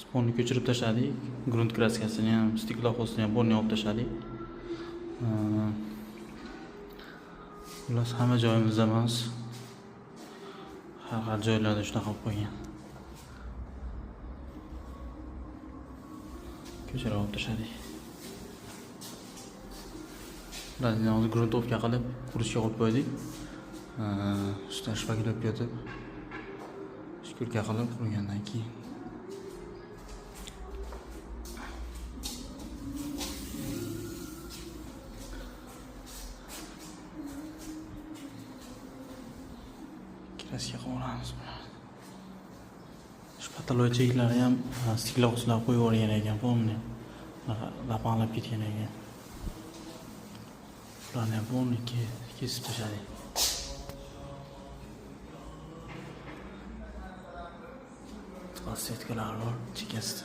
Sponni ko'chirib tashladik. Grunt kraskasini ham, stikloxosini ham borni olib tashladik. Xullas hamma joyimizda emas. Har joylarda shunaqa qilib qo'ygan. Ko'chirib olib tashladik. Ularni hozir gruntovka qilib, qurishga qo'yib qo'ydik. Ustidan shpaklab yotib, shkurka qilib qurgandan keyin kraska qilamiz. Shpatalochiklari ham stikloxoslar qo'yib yuborgan ekan, pomni. Lapanlab ketgan ekan. Ularni ham pomni kesib tashladik. Setkalar bor, chekasida.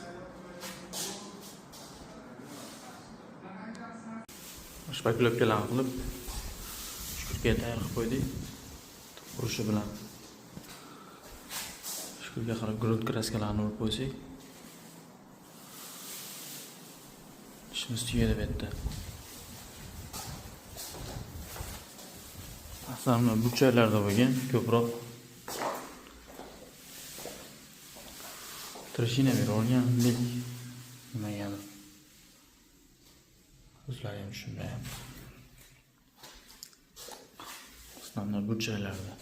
Shpaklopkalarni qilib, shkurga tayyor qilib qo'ydik. Qurishi bilan. Shkurga qarab grunt kraskalarni urib qo'ysak, ishimiz tugadi bu yerda. Aslida bu joylarda bo'lgan ko'proq trashina berib olgandek nimagadir. O'zlari ham shunday. Aslida bu joylarda